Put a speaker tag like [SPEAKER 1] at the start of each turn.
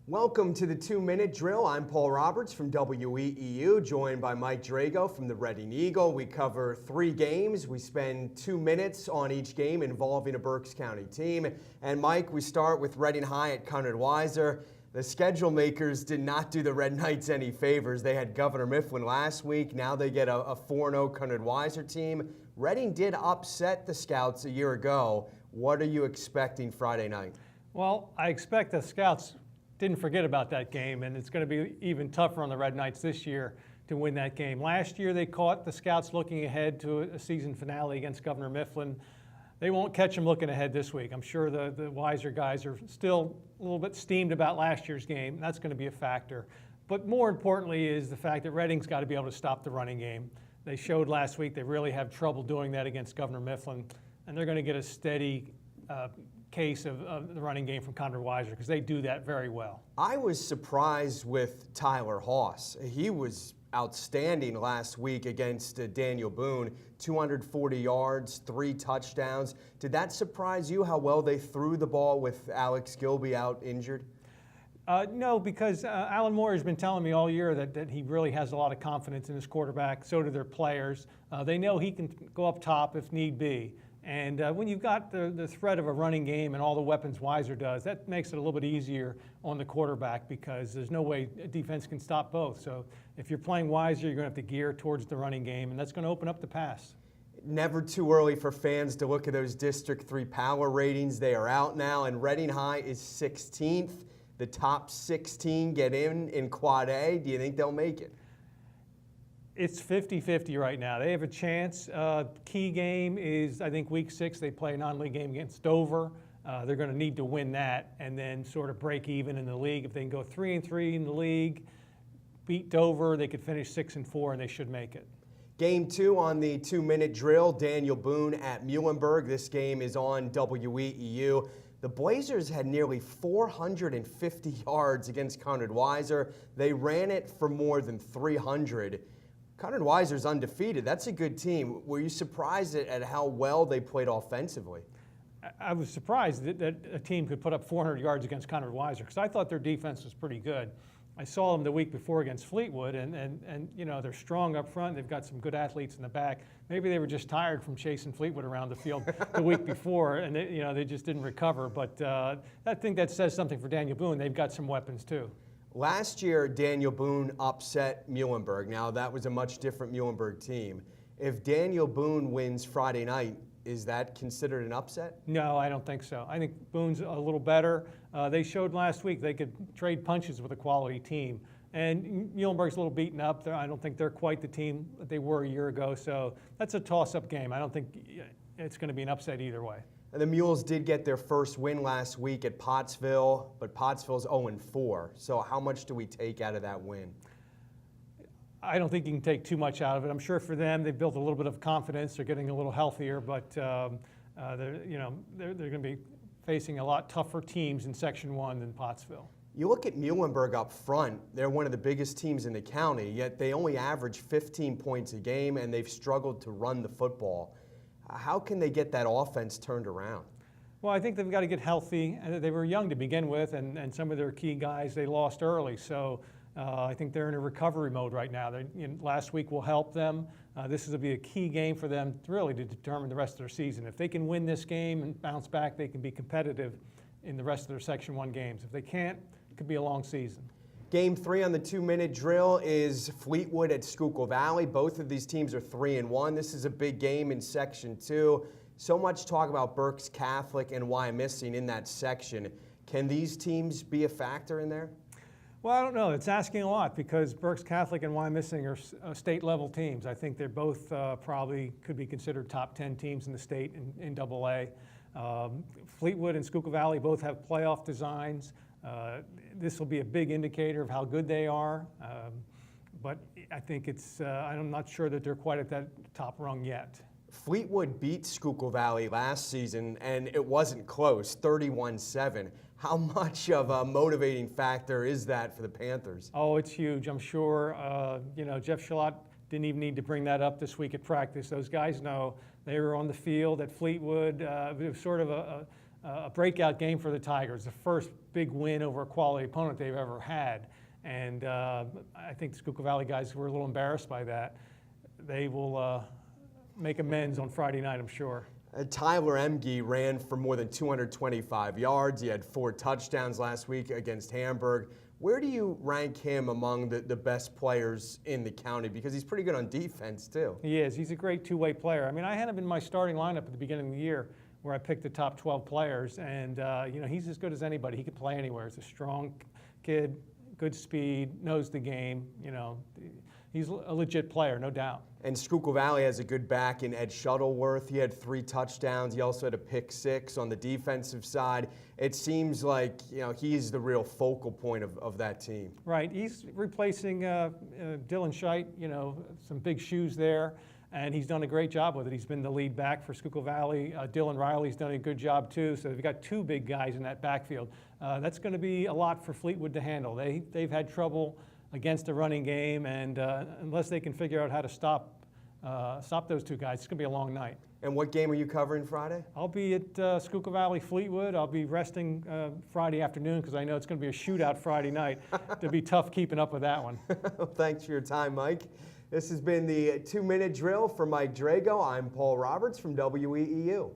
[SPEAKER 1] Welcome to the 2-Minute Drill. I'm Paul Roberts from WEEU, joined by Mike Drago from the Reading Eagle. We cover 3 games. We spend 2 minutes on each game involving a Berks County team. And Mike, we start with Reading High at Conrad Weiser. The schedule makers did not do the Red Knights any favors. They had Governor Mifflin last week. Now they get a 4-0 Conrad Weiser team. Reading did upset the Scouts a year ago. What are you expecting Friday night?
[SPEAKER 2] Well, I expect the Scouts didn't forget about that game, and it's going to be even tougher on the Red Knights this year to win that game. Last year, they caught the Scouts looking ahead to a season finale against Governor Mifflin. They won't catch them looking ahead this week. I'm sure the Weiser guys are still a little bit steamed about last year's game. That's going to be a factor. But more importantly is the fact that Reading's got to be able to stop the running game. They showed last week they really have trouble doing that against Governor Mifflin, and they're going to get a steady case of the running game from Conrad Weiser because they do that very well.
[SPEAKER 1] I was surprised with Tyler Haas. He was outstanding last week against Daniel Boone. 240 yards, 3 touchdowns. Did that surprise you how well they threw the ball with Alex Gilby out injured?
[SPEAKER 2] No, because Alan Moore has been telling me all year that he really has a lot of confidence in his quarterback. So do their players. They know he can go up top if need be. And when you've got the threat of a running game and all the weapons Weiser does, that makes it a little bit easier on the quarterback because there's no way a defense can stop both. So if you're playing Weiser, you're going to have to gear towards the running game, and that's going to open up the pass.
[SPEAKER 1] Never too early for fans to look at those District 3 power ratings. They are out now, and Reading High is 16th. The top 16 get in Quad A. Do you think they'll make it?
[SPEAKER 2] It's 50-50 right now. They have a chance. Key game is, I think, week 6. They play a non-league game against Dover. They're going to need to win that and then sort of break even in the league. If they can go 3-3 in the league, beat Dover, they could finish 6-4, and they should make it.
[SPEAKER 1] Game 2 on the 2-minute drill, Daniel Boone at Muhlenberg. This game is on WEEU. The Blazers had nearly 450 yards against Conrad Weiser. They ran it for more than 300. Conrad Weiser's undefeated. That's a good team. Were you surprised at how well they played offensively?
[SPEAKER 2] I was surprised that a team could put up 400 yards against Conrad Weiser because I thought their defense was pretty good. I saw them the week before against Fleetwood, and you know, they're strong up front. They've got some good athletes in the back. Maybe they were just tired from chasing Fleetwood around the field the week before, and they just didn't recover. But I think that says something for Daniel Boone. They've got some weapons too.
[SPEAKER 1] Last year, Daniel Boone upset Muhlenberg. Now, that was a much different Muhlenberg team. If Daniel Boone wins Friday night, is that considered an upset?
[SPEAKER 2] No, I don't think so. I think Boone's a little better. They showed last week they could trade punches with a quality team. And Muhlenberg's a little beaten up. I don't think they're quite the team that they were a year ago. So that's a toss-up game. I don't think it's going to be an upset either way.
[SPEAKER 1] And the Mules did get their first win last week at Pottsville, but Pottsville's 0-4. So how much do we take out of that win?
[SPEAKER 2] I don't think you can take too much out of it. I'm sure for them, they've built a little bit of confidence. They're getting a little healthier, but they're going to be facing a lot tougher teams in Section 1 than Pottsville.
[SPEAKER 1] You look at Muhlenberg up front, they're one of the biggest teams in the county, yet they only average 15 points a game, and they've struggled to run the football. How can they get that offense turned around?
[SPEAKER 2] Well, I think they've got to get healthy. They were young to begin with, and some of their key guys they lost early. So I think they're in a recovery mode right now. Last week will help them. This will be a key game for them really to determine the rest of their season. If they can win this game and bounce back, they can be competitive in the rest of their Section 1 games. If they can't, it could be a long season.
[SPEAKER 1] Game 3 on the 2-minute drill is Fleetwood at Schuylkill Valley. Both of these teams are 3-1. This is a big game in Section 2. So much talk about Berks Catholic and Wyomissing in that section. Can these teams be a factor in there?
[SPEAKER 2] Well, I don't know. It's asking a lot because Berks Catholic and Wyomissing are state-level teams. I think they're both probably could be considered top 10 teams in the state in AA. Fleetwood and Schuylkill Valley both have playoff designs. This will be a big indicator of how good they are, but I think I'm not sure that they're quite at that top rung yet.
[SPEAKER 1] Fleetwood beat Schuylkill Valley last season, and it wasn't close, 31-7. How much of a motivating factor is that for the Panthers?
[SPEAKER 2] Oh, it's huge. I'm sure, Jeff Shalott didn't even need to bring that up this week at practice. Those guys know they were on the field at Fleetwood. It was sort of a breakout game for the Tigers, the first big win over a quality opponent they've ever had. And I think the Schuylkill Valley guys were a little embarrassed by that. They will make amends on Friday night, I'm sure.
[SPEAKER 1] Tyler Emge ran for more than 225 yards. He had 4 touchdowns last week against Hamburg. Where do you rank him among the best players in the county? Because he's pretty good on defense, too.
[SPEAKER 2] He is. He's a great two-way player. I mean, I had him in my starting lineup at the beginning of the year where I picked the top 12 players, and you know, he's as good as anybody. He could play anywhere. He's a strong kid, good speed, knows the game. You know, he's a legit player, no doubt.
[SPEAKER 1] And Schuylkill Valley has a good back in Ed Shuttleworth. He had 3 touchdowns. He also had a pick 6 on the defensive side. It seems like, you know, he's the real focal point of that team.
[SPEAKER 2] Right. He's replacing Dylan Scheidt, you know, some big shoes there, and he's done a great job with it. He's been the lead back for Schuylkill Valley. Dylan Riley's done a good job, too. So they've got 2 big guys in that backfield. That's going to be a lot for Fleetwood to handle. They've had trouble against the running game, and unless they can figure out how to stop those 2 guys, it's going to be a long night.
[SPEAKER 1] And what game are you covering Friday?
[SPEAKER 2] I'll be at Schuylkill Valley Fleetwood. I'll be resting Friday afternoon because I know it's going to be a shootout Friday night. It'll be tough keeping up with that one.
[SPEAKER 1] Well, thanks for your time, Mike. This has been the 2-minute drill for Mike Drago. I'm Paul Roberts from WEEU.